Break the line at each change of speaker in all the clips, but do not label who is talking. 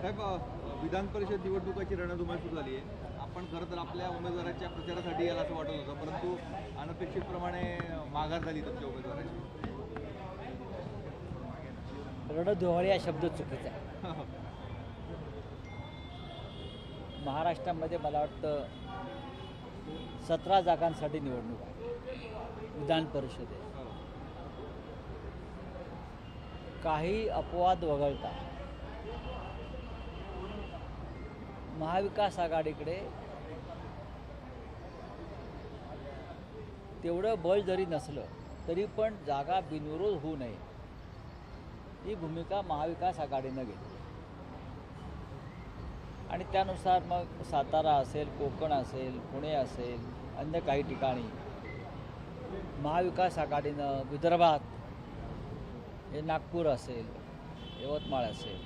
साहेब, विधान परिषद निवडणुकाची रणधुमाळी सुरू झाली आहे. आपण खरं तर आपल्या उमेदवाराच्या प्रचारासाठी यायला असं वाटत होतं, परंतु अनपेक्षितप्रमाणे माघार झाली तुमच्या उमेदवाराची.
रणधुमाळी हा शब्द चुकीचा आहे. महाराष्ट्रामध्ये मला वाटतं 17 जागांसाठी निवडणूक आहे विधान परिषदेत. काही अपवाद वगळता महाविकास आघाडीकडे तेवढं बळ जरी नसलं तरी पण जागा बिनविरोध होऊ नये ही भूमिका महाविकास आघाडीनं घेतली आणि त्यानुसार मग सातारा असेल, कोकण असेल, पुणे असेल, अन्य काही ठिकाणी महाविकास आघाडीनं विदर्भात हे नागपूर असेल, यवतमाळ असेल,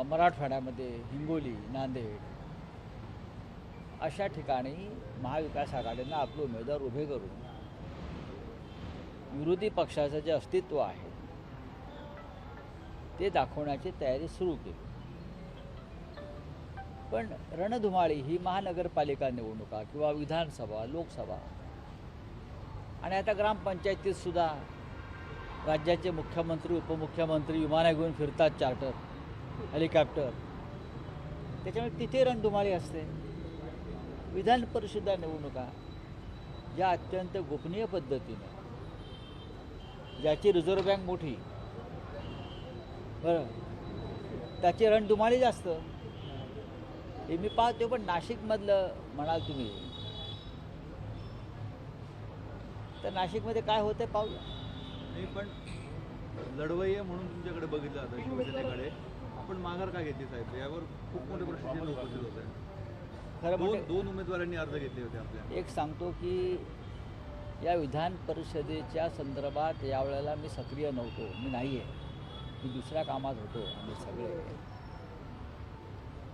मराठवाड्यामध्ये हिंगोली, नांदेड अशा ठिकाणी महाविकास आघाडीनं आपले उमेदवार उभे करून विरोधी पक्षाचं जे अस्तित्व आहे ते दाखवण्याची तयारी सुरू केली. पण रणधुमाळी ही महानगरपालिका निवडणुका किंवा विधानसभा, लोकसभा आणि आता ग्रामपंचायतीत सुद्धा राज्याचे मुख्यमंत्री, उपमुख्यमंत्री विमानं घेऊन फिरतात, चार्टर, हेलिकॉप्टर, त्याच्यामुळे तिथे रणधुमाळी असते. विधान परिषद निवडणुका ज्या अत्यंत गोपनीय पद्धतीने, ज्याची रिझर्व्ह बँक मोठी, बरं, त्याची रणधुमाळी जास्त हे मी पाहतो. पण नाशिकमधलं म्हणाल तुम्ही तर नाशिकमध्ये काय होतं पाहूया.
नाही, पण लढवय्ये म्हणून तुमच्याकडे बघितलं जातं शिवसेनेकडे. आपण माघार का घेतली साहेब? यावर खूप मोठे प्रश्न उपस्थित होत आहे.
खरं म्हणजे
दोन उमेदवारांनी अर्ज घेतले होते आपल्या.
एक सांगतो की या विधान परिषदेच्या संदर्भात यावेळेला मी सक्रिय नव्हतो. मी नाही आहे, मी दुसऱ्या कामात होतो आम्ही सगळे.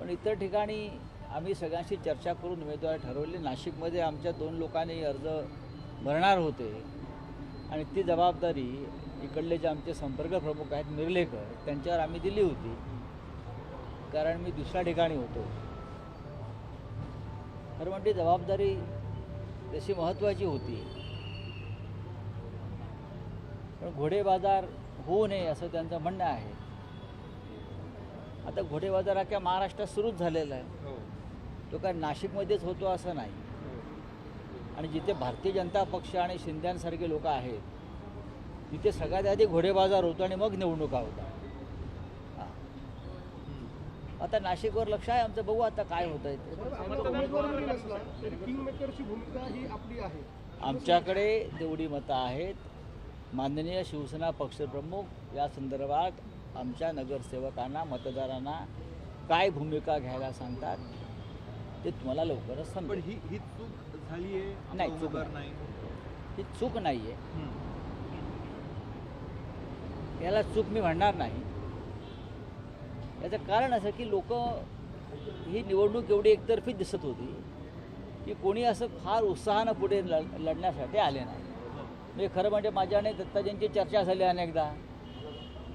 पण इतर ठिकाणी आम्ही सगळ्यांशी चर्चा करून उमेदवार ठरवले. नाशिकमध्ये आमच्या 2 लोकांनी अर्ज भरणार होते आणि ती जबाबदारी इकडले जे आमचे संपर्क प्रमुख आहेत निर्लेकर त्यांच्यावर आम्ही दिली होती, कारण मी दुसऱ्या ठिकाणी होतो. खरं म्हणजे जबाबदारी तशी महत्त्वाची होती, पण घोडेबाजार होऊ नये असं त्यांचं म्हणणं आहे. आता घोडेबाजार अख्ख्या महाराष्ट्रात सुरूच झालेला आहे. तो काय नाशिकमध्येच होतो असं नाही. आणि जिथे भारतीय जनता पक्ष आणि शिंद्यांसारखे लोक आहेत तिथे सगळ्यात आधी घोडेबाजार होतो आणि मग निवडणुका होतात. आता नाशिकवर लक्ष आहे आमचं, बघू आता काय होतं आहे. आमच्याकडे जेवढी मतं आहेत, माननीय शिवसेना पक्षप्रमुख या संदर्भात आमच्या नगरसेवकांना, मतदारांना काय भूमिका घ्यायला सांगतात ते तुम्हाला लवकरच समजेल.
पण ही चूक झाली आहे?
नाही, चूक नाही. ही चूक नाही आहे, याला चूक मी म्हणणार नाही. याचं कारण असं की लोक ही निवडणूक एवढी एकतर्फी दिसत होती की कोणी असं फार उत्साहानं पुढे लढण्यासाठी आले नाही. म्हणजे खरं म्हणजे माझ्या आणि दत्ताजींची चर्चा झाली अनेकदा,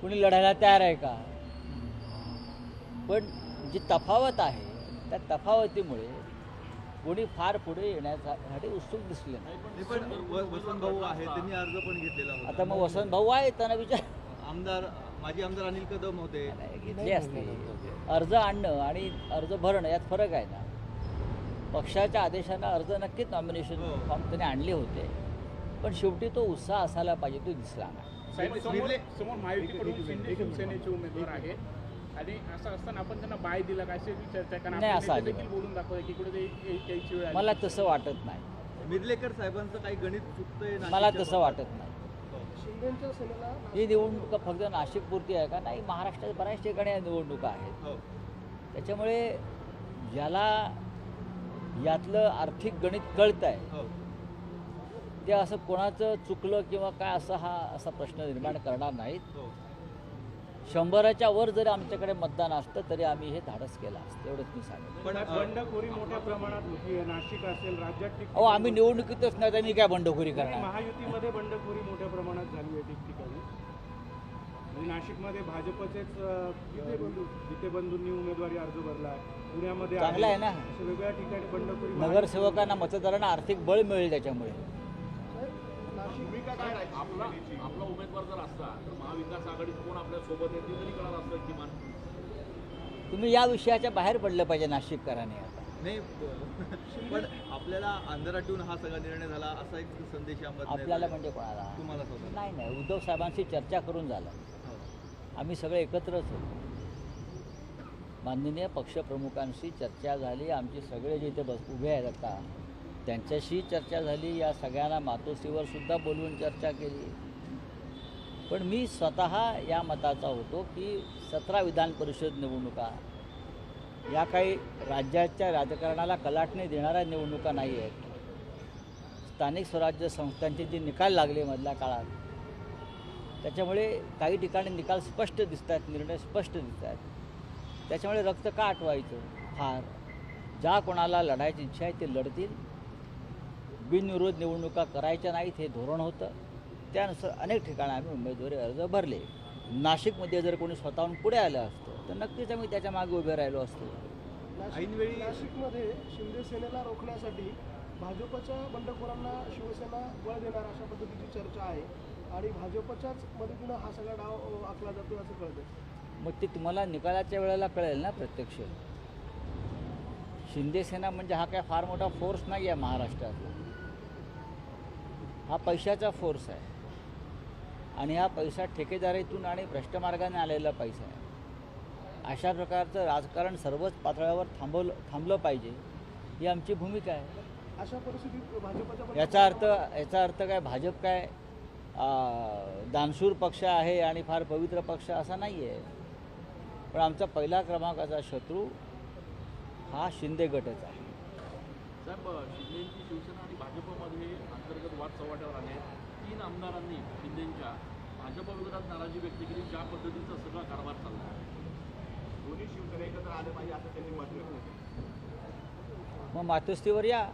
कुणी लढायला तयार आहे का. पण जी तफावत आहे त्या तफावतीमुळे कोणी फार पुढे येण्यासाठी उत्सुक दिसले नाही.
पण वसंत भाऊ आहे, त्यांनी अर्ज पण घेतलेला होता.
आता मग वसंत भाऊ आहे, त्यांना विचार.
माजी आमदार अनिल कदम होते,
घेतले असते. अर्ज आणणं आणि अर्ज भरणं यात फरक आहे ना. पक्षाच्या आदेशानं अर्ज नक्कीच नॉमिनेशन फॉर्म त्यांनी आणले होते, पण शेवटी तो उत्साह असायला पाहिजे, तो दिसला नाही.
समोर महायुतीकडून शिवसेनेचे उमेदवार आहेत आणि असं असताना आपण त्यांना बाय दिला काय चर्चा, कारण
नाही, असं
देखील बोलून दाखवलं की कुठे यायची वेळ.
मला तसं वाटत नाही.
मिर्लेकर साहेबांचं काही गणित चुकतंय?
मला तसं वाटत नाही. ही निवडणूक फक्त नाशिकपुरती आहे का? नाही, महाराष्ट्रात बऱ्याच ठिकाणी या निवडणुका आहेत. त्याच्यामुळे ज्याला यातलं आर्थिक गणित कळत आहे ते असं कोणाचं चुकलं किंवा काय असं असा प्रश्न निर्माण करणार नाहीत. 100च्या वर जरी आमच्याकडे मतदान असतं तरी आम्ही हे धाडस केलं असतं, एवढंच मी सांगेन.
पण बंडखोरी मोठ्या प्रमाणात होती, नाशिक असेल, राज्यात.
अहो, आम्ही निवडणुकीतच नाही तर मी काय बंडखोरी करणार.
महायुतीमध्ये बंडखोरी मोठ्या प्रमाणात झाली आहे ठिकठिकाणी.
म्हणजे नाशिकमध्ये भाजपचेच जिथे बंधूंनी उमेदवारी अर्ज भरला आहे, पुण्यामध्ये
चांगलं आहे ना.
अशा वेगवेगळ्या ठिकाणी बंडखोरी
नगरसेवकांना मतदारांना आर्थिक बळ मिळेल त्याच्यामुळे.
भूमिका काय राहील? आपला उमेदवार जर असता तर महाविकास आघाडीत कोण आपल्या सोबत येतील तरी कळत असतं किमान.
तुम्ही या विषयाच्या बाहेर पडलं पाहिजे नाशिककरांनी आता.
नाही पण आपल्याला अंधारात ठेवून हा सगळा निर्णय झाला असा एक संदेश
आपल्याला म्हणजे कोणाला
तुम्हाला स्वतः
नाही नाही, उद्धव साहेबांशी चर्चा करून झालं. आम्ही सगळे एकत्रच होतो. माननीय पक्षप्रमुखांशी चर्चा झाली. आमचे सगळे जे इथे उभे आहेत आता त्यांच्याशी चर्चा झाली. या सगळ्यांना मातोश्रीवर सुद्धा बोलवून चर्चा केली. पण मी स्वतः या मताचा होतो की 17 विधान परिषद निवडणुका या काही राज्याच्या राजकारणाला कलाटणी देणाऱ्या निवडणुका नाही आहेत. स्थानिक स्वराज्य संस्थांचे जे निकाल लागले मधल्या काळात त्याच्यामुळे काही ठिकाणी निकाल स्पष्ट दिसत आहेत, निर्णय स्पष्ट दिसत आहेत. त्याच्यामुळे रक्त का आटवायचं? फार ज्या कोणाला लढायची इच्छा आहे ते लढतील. बिनविरोध निवडणुका करायच्या नाहीत हे धोरण होतं. त्यानुसार अनेक ठिकाणी आम्ही उमेदवारी अर्ज भरले. नाशिकमध्ये जर कोणी स्वतःहून पुढे आलं असतं तर नक्कीच आम्ही त्याच्या मागे उभे राहिलो असतो.
ऐनवेळी नाशिकमध्ये शिंदे सेनेला रोखण्यासाठी भाजपच्या बंडखोरांना शिवसेना बळ देणार अशा पद्धतीची चर्चा आहे आणि भाजपच्याच मदतीनं हा सगळा डाव आखला जातो असं कळतं.
मग ते तुम्हाला निकालाच्या वेळेला कळेल ना प्रत्यक्ष. शिंदे सेना म्हणजे हा काय फार मोठा फोर्स नाही आहे महाराष्ट्रातला. हा पैशाचा फोर्स आहे आणि हा पैसा ठेकेदारीतून आणि भ्रष्ट मार्गाने आलेला पैसा आहे. अशा प्रकारचं राजकारण सर्वच पातळ्यावर थांबलं पाहिजे ही आमची भूमिका आहे.
अशा परिस्थितीत भाजपच्या
याचा अर्थ काय भाजप काय दानशूर पक्ष आहे आणि फार पवित्र पक्ष असा नाही आहे. पण आमचा पहिला क्रमांकाचा शत्रू हा शिंदे गटच आहे.
साहेब, शिंदेची शिवसेना आणि भाजपमध्ये अंतर्गत वाद चव्हाट्यावर आले. 3 आमदारांनी शिंदेच्या भाजपविरोधात नाराजी व्यक्त केली. ज्या पद्धतीचा सगळा कारभार चालला, दोन्ही शिवसेना एकत्र आले पाहिजे असं त्यांनी मत व्यक्त केलं.
मग मातोश्रीवर या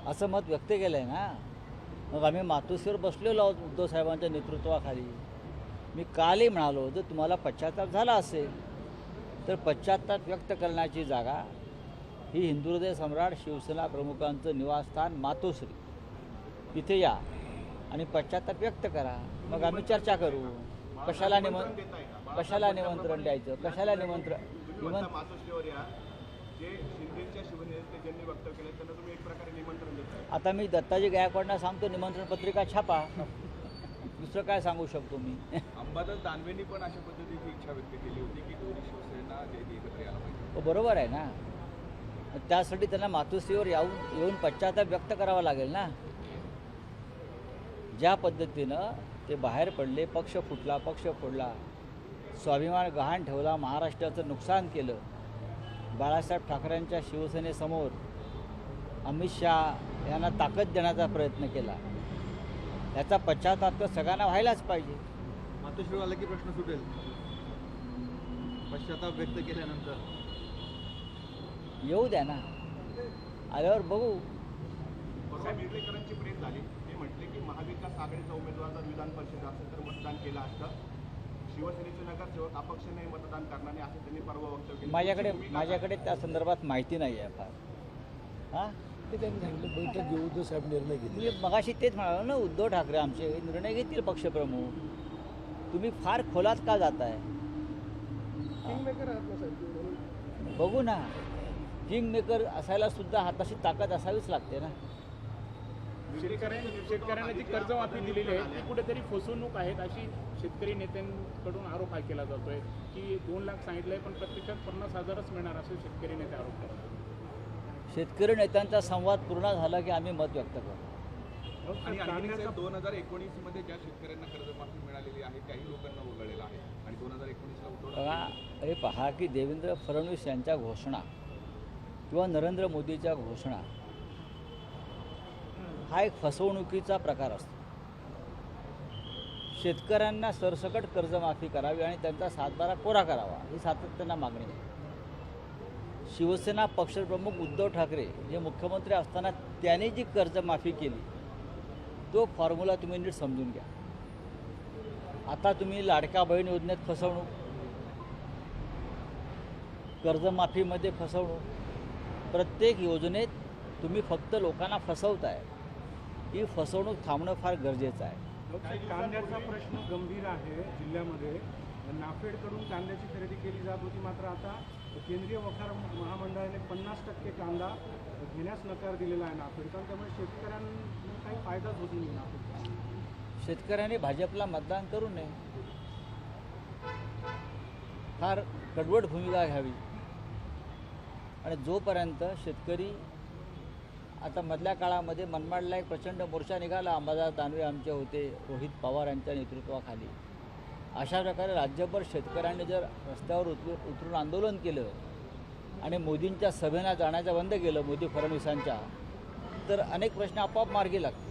असं मत व्यक्त केलं आहे ना. मग आम्ही मातोश्रीवर बसलेलो आहोत उद्धव साहेबांच्या नेतृत्वाखाली. मी कालही म्हणालो जर तुम्हाला पश्चाताप झाला असेल तर पश्चाताप व्यक्त करण्याची जागा ही हिंदुहृदय सम्राट शिवसेना प्रमुखांचं निवासस्थान मातोश्री तिथे या आणि पश्चाताप व्यक्त करा. मग आम्ही चर्चा करू. कशाला निमंत्रण द्यायचं? कशाला
मातोश्रीवर या, जे शिंदेच्या शिवसेनेचे ज्यांनी वक्तव्य केलं त्यांना तुम्ही एक प्रकारे निमंत्रण देताय.
आता मी दत्ताजी गायकवाडांना सांगतो निमंत्रण पत्रिका छापा. दुसरं काय सांगू शकतो मी?
अंबादास दानवेंनी पण अशा पद्धतीची इच्छा व्यक्त केली होती की दोन्ही शिवसेना एकत्र यायला पाहिजे.
बरोबर आहे ना. त्यासाठी त्यांना मातोश्रीवर येऊन पश्चाताप व्यक्त करावा लागेल ना. ज्या पद्धतीनं ते बाहेर पडले, पक्ष फुटला, पक्ष फोडला, स्वाभिमान गहाण ठेवला, महाराष्ट्राचं नुकसान केलं, बाळासाहेब ठाकरेंच्या शिवसेनेसमोर अमित शहा यांना ताकद देण्याचा प्रयत्न केला, याचा पश्चाताप तर सगळ्यांना व्हायलाच पाहिजे.
मातोश्रीवर आला की प्रश्न सुटेल. पश्चाताप व्यक्त केल्यानंतर
येऊ द्या ना, आल्यावर बघू.
परवा मिरलेकरांची प्रेस झाली. ते म्हटले की महाविकास आघाडीचा उमेदवार जर विधान परिषद असेल तर मतदान केलं असतं. शिवसेनेचे नगरसेवक अपक्ष नाही मतदान करणार नाही असं त्यांनी परवा वक्तव्य केलं.
माझ्याकडे त्या संदर्भात माहिती नाही आहे फार. हां,
ते त्यांनी सांगितलं बैठक घेऊ, उद्धव साहेब निर्णय घेतले.
मी मगाशी तेच म्हणालो ना, उद्धव ठाकरे आमचे निर्णय घेतील पक्षप्रमुख. तुम्ही फार खोलात का जाताय?
किंगमेकर आहात ना साहेब.
बघू ना. किंगमेकर असायला सुद्धा हाताशी ताकद असावीच लागते ना.
शेतकऱ्यांना जी कर्जमाफी दिलेली आहे ती कुठेतरी फसवणूक आहेत अशी शेतकरी नेत्यांकडून आरोप हा केला जातोय की 2 लाख सांगितलंय पण प्रत्यक्षात 50,000च मिळणार असे शेतकरी नेते आरोप करतात.
शेतकरी नेत्यांचा संवाद पूर्ण झाला की आम्ही मत व्यक्त करतो.
आणि 2019 मध्ये ज्या शेतकऱ्यांना कर्जमाफी मिळालेली आहे त्याही लोकांना वगळलेलं आहे आणि 2019ला
बघा, हे पहा की देवेंद्र फडणवीस यांच्या घोषणा किंवा नरेंद्र मोदीच्या घोषणा हा एक फसवणुकीचा प्रकार असतो. शेतकऱ्यांना सरसकट कर्जमाफी करावी आणि त्यांचा 7/12 कोरा करावा ही सातत्यानं मागणी आहे. शिवसेना पक्षप्रमुख उद्धव ठाकरे जे मुख्यमंत्री असताना त्यांनी जी कर्जमाफी केली तो फॉर्म्युला तुम्ही नीट समजून घ्या. आता तुम्ही लाडक्या बहीण योजनेत फसवणूक, कर्जमाफीमध्ये फसवणूक, प्रत्येक योजनेत तुम्ही फक्त लोकांना फसवताय. ही फसवणूक थांबणं फार गरजेचं आहे.
कांद्याचा प्रश्न गंभीर आहे जिल्ह्यामध्ये. नाफेडकडून कांद्याची खरेदी केली जात होती, मात्र आता केंद्रीय वखार महामंडळाने 50% कांदा घेण्यास नकार दिलेला आहे नाफेडचा. त्यामुळे शेतकऱ्यांना काही फायदाच होत नाही नाफेडचा.
शेतकऱ्यांनी भाजपला मतदान करू नये, फार कडवट भूमिका घ्यावी. आणि जोपर्यंत शेतकरी आता मधल्या काळामध्ये मनमाडला एक प्रचंड मोर्चा निघाला, अंबादास दानवे आमचे होते, रोहित पवार यांच्या नेतृत्वाखाली. अशा प्रकारे राज्यभर शेतकऱ्यांनी जर रस्त्यावर उतरून आंदोलन केलं आणि मोदींच्या सभेला जाण्याचं बंद केलं, मोदी फडणवीसांच्या, तर अनेक प्रश्न आपोआप मार्गी लागतील.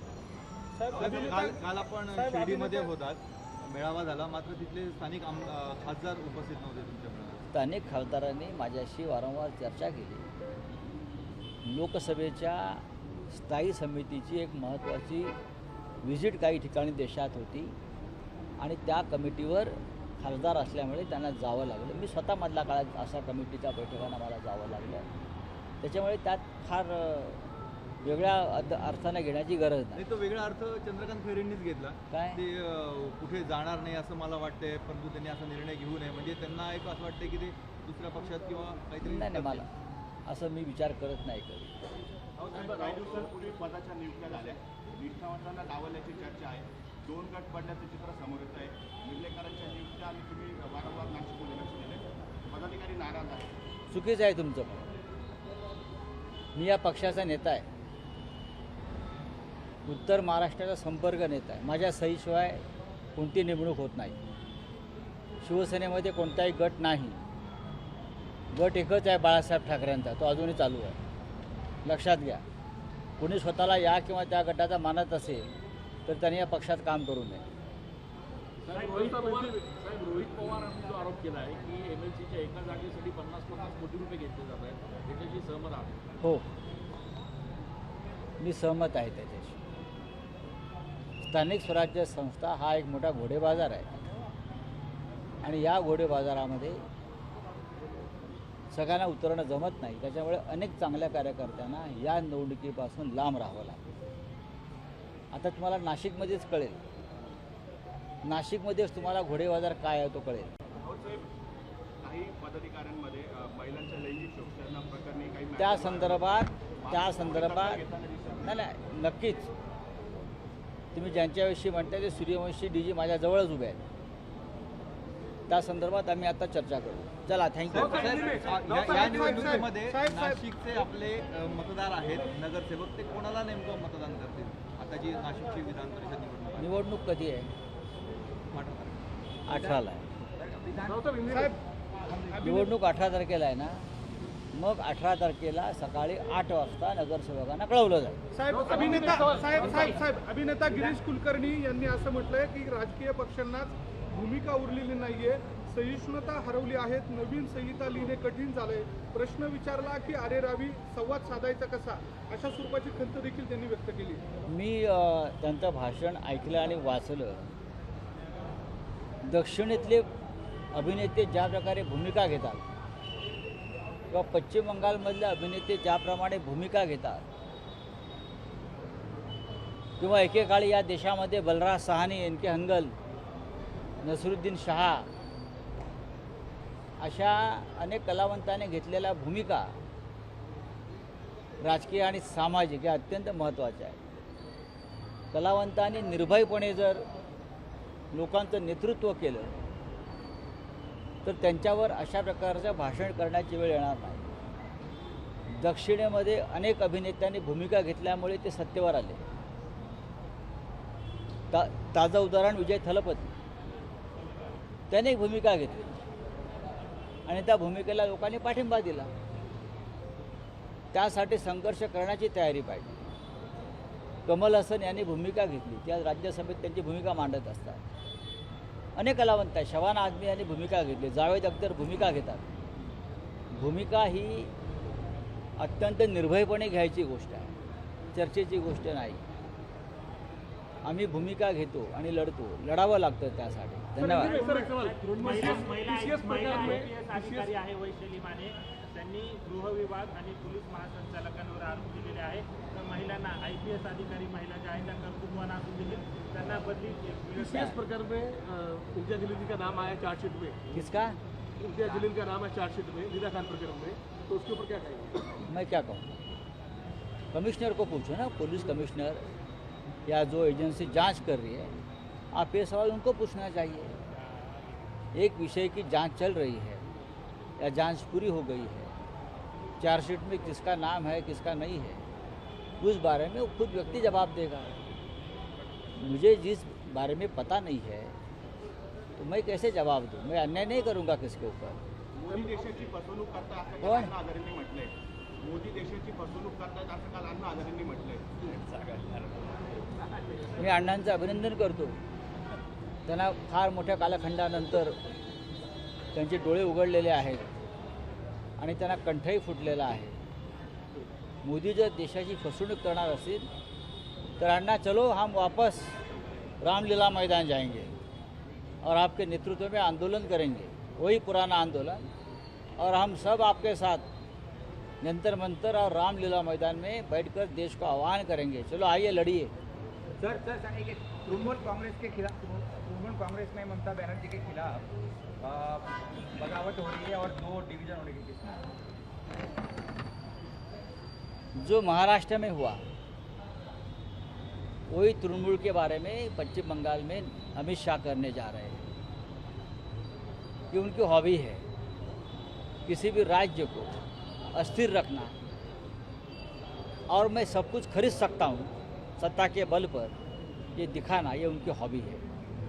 काल आपण शिर्डीमध्ये होतात, मेळावा झाला, मात्र तिथले स्थानिक खासदार उपस्थित नव्हते तुमच्याकडे.
स्थानिक खासदारांनी माझ्याशी वारंवार चर्चा केली. लोकसभेच्या स्थायी समितीची एक महत्त्वाची व्हिजिट काही ठिकाणी देशात होती आणि त्या कमिटीवर खासदार असल्यामुळे त्यांना जावं लागलं. मी स्वतः मधल्या काळात अशा कमिटीच्या बैठकांना मला जावं लागलं. त्याच्यामुळे त्यात फार वेगळ्या अर्थाने घेण्याची गरज नाही.
तो वेगळा अर्थ चंद्रकांत खैरेंनीच घेतला.
काय?
ते कुठे जाणार नाही असं मला वाटतंय, परंतु त्यांनी असा निर्णय घेऊ नये, म्हणजे त्यांना एक असं वाटतंय की ते दुसऱ्या पक्षात किंवा काहीतरी.
नाही, मला असं मी विचार करत नाही कधी.
काही दिवसांपूर्वी पदाच्या नियुक्त्या झाल्या, निष्ठावंतांना डावलल्याची चर्चा आहे. 2 गट पडल्याचं चित्र समोर येत आहे. निर्लेकरांच्या नियुक्त्या आणि तुम्ही वारंवार नाशिकमध्ये लक्ष दिले, पदाधिकारी नाराज आहे.
चुकीचं आहे तुमचं पण. मी या पक्षाचा नेता आहे, उत्तर महाराष्ट्राचा संपर्क नेता आहे. माझ्या सहीशिवाय कोणती नेमणूक होत नाही. शिवसेनेमध्ये कोणताही गट नाही. गट एकच आहे बाळासाहेब ठाकरेंचा, तो अजूनही चालू आहे. लक्षात घ्या. कोणी स्वतःला या किंवा त्या गटाचा मानत असेल तर त्यांनी या पक्षात काम करू नये.
साहेब रोहित पवारांनी जो आरोप केला आहे की MLCच्या एका जागेसाठी 50-50 कोटी रुपये घेतले जात आहेत, त्याच्याशी सहमत आहात?
हो, मी सहमत आहे त्याच्याशी. स्थानिक स्वराज्य संस्था हा एक मोठा घोडेबाजार आहे आणि या घोडेबाजारामध्ये सगळ्यांना उतरणं जमत नाही. त्याच्यामुळे अनेक चांगल्या कार्यकर्त्यांना या निवडणुकीपासून लांब राहावं लागतं. आता तुम्हाला नाशिकमध्येच कळेल, नाशिकमध्येच तुम्हाला घोडेबाजार काय आहे तो कळेल.
साहेब, काही पदाधिकाऱ्यांमध्ये महिलांच्या लैंगिक शोषण प्रकरणी काही
त्या संदर्भात नाही, नक्कीच तुम्ही ज्यांच्याविषयी म्हणताय ते सूर्यवंशी DG माझ्याजवळच उभे आहेत. त्या संदर्भात आम्ही आता चर्चा करू. चला, थँक्यू.
या निवडणुकीमध्ये नाशिकचे आपले मतदार आहेत, नगरसेवक, ते कोणाला नेमकं मतदान करतील? आता जी नाशिकची विधान परिषद
निवडणूक कधी आहे? 18ला आहे. निवडणूक 18 तारखेला आहे ना. मग 18 तारखेला सकाळी 8 वाजता नगरसेवकांना कळवलं जाईल.
अभिनेता गिरीश कुलकर्णी यांनी असं म्हटलंय की राजकीय पक्षांनाच भूमिका उरलेली नाहीये, सहिष्णुता हरवली आहेत, नवीन संहिता लिहिणे कठीण झालंय. प्रश्न विचारला की अरे रावी, संवाद साधायचा कसा, अशा स्वरूपाची खंत देखील त्यांनी व्यक्त केली.
मी त्यांचं भाषण ऐकलं आणि वाचलं. दक्षिणेतले अभिनेते ज्या प्रकारे भूमिका घेतात किंवा पश्चिम बंगालमधले अभिनेते ज्याप्रमाणे भूमिका घेतात, किंवा एकेकाळी या देशामध्ये बलराज सहानी, NK हंगल, नसरुद्दीन शहा अशा अनेक कलावंतांनी घेतलेल्या भूमिका राजकीय आणि सामाजिक या अत्यंत महत्त्वाच्या आहेत. कलावंतांनी निर्भयपणे जर लोकांचं नेतृत्व केलं तर त्यांच्यावर अशा प्रकारचं भाषण करण्याची वेळ येणार नाही. दक्षिणेमध्ये अनेक अभिनेत्यांनी भूमिका घेतल्यामुळे ते सत्तेवर आले. ताजं उदाहरण विजय थलपती, त्याने एक भूमिका घेतली आणि त्या भूमिकेला लोकांनी पाठिंबा दिला. त्यासाठी संघर्ष करण्याची तयारी पाहिजे. कमल हसन यांनी भूमिका घेतली, ती आज राज्यसभेत त्यांची भूमिका मांडत असतात. अनेक कलावंत आहेत, शबाना आझमी यांनी भूमिका घेतली, जावेद अख्तर भूमिका घेतात. भूमिका ही अत्यंत निर्भयपणे घ्यायची गोष्ट आहे, चर्चेची गोष्ट नाही. आम्ही भूमिका घेतो आणि लढतो, लढावं लागतं त्यासाठी. धन्यवाद.
अधिकारी आहे वैशाली माने, त्यांनी गृह विभाग आणि पोलीस महासंचालकांवर आरोप दिलेले आहे. तर महिलांना IPS अधिकारी महिला ज्या आहेत त्या कर्तृत्वान असून देखील त्यांना बदली
इस प्रकार में इम्तियाज जलील का नाम आया चार्जशीट में,
किसका?
इम्तियाज जलील का नाम है चार्जशीट में निदा खान प्रकरण में, तो उसके ऊपर क्या कहेंगे?
मैं क्या कहूँ, कमिश्नर को पूछो ना, पुलिस कमिश्नर या जो एजेंसी जांच कर रही है, आप ये सवाल उनको पूछना चाहिए. एक विषय की जांच चल रही है या जांच पूरी हो गई है, चार्जशीट में किसका नाम है किसका नहीं है, उस बारे में वो खुद व्यक्ति जवाब देगा. मुझे जिस बारे में पता नहीं है तो मैं कैसे जवाब दूँ? मैं अन्याय नहीं करूँगा किसके ऊपर.
मोदी देशाची फसवणूक करताय असं काल
कोण?
अण्णा हजारेंनी म्हटलंय. मोदी देशाची फसवणूक करतायत असं काल अण्णा हजारेंनी म्हटलंय.
मी अण्णांचं अभिनंदन करतो. त्यांना फार मोठ्या कालखंडानंतर त्यांचे डोळे उघडलेले आहेत आणि त्यांना कंठही फुटलेला आहे. मोदी जर देशाची फसवणूक करणार असतील तर अण्णा चलो हम वापस रामलीला मैदान जाएंगे और आपके नेतृत्व में आंदोलन करेंगे, वही पुराना आंदोलन, और हम सब आपके साथ जंतर मंतर और रामलीला मैदान में बैठकर देश को आह्वान करेंगे. चलो आइए लड़िए.
सर एक तृणमूल कांग्रेस के खिलाफ, तृणमूल कांग्रेस में ममता बनर्जी के खिलाफ बगावत हो रही है और 2 डिवीजन होने की किस्मत.
जो महाराष्ट्र में हुआ वही तृणमूल के बारे में पश्चिम बंगाल में अमित शाह करने जा रहे हैं. ये उनकी हॉबी है, किसी भी राज्य को अस्थिर रखना, और मैं सब कुछ खरीद सकता हूँ सत्ता के बल पर, ये दिखाना, ये उनकी हॉबी है.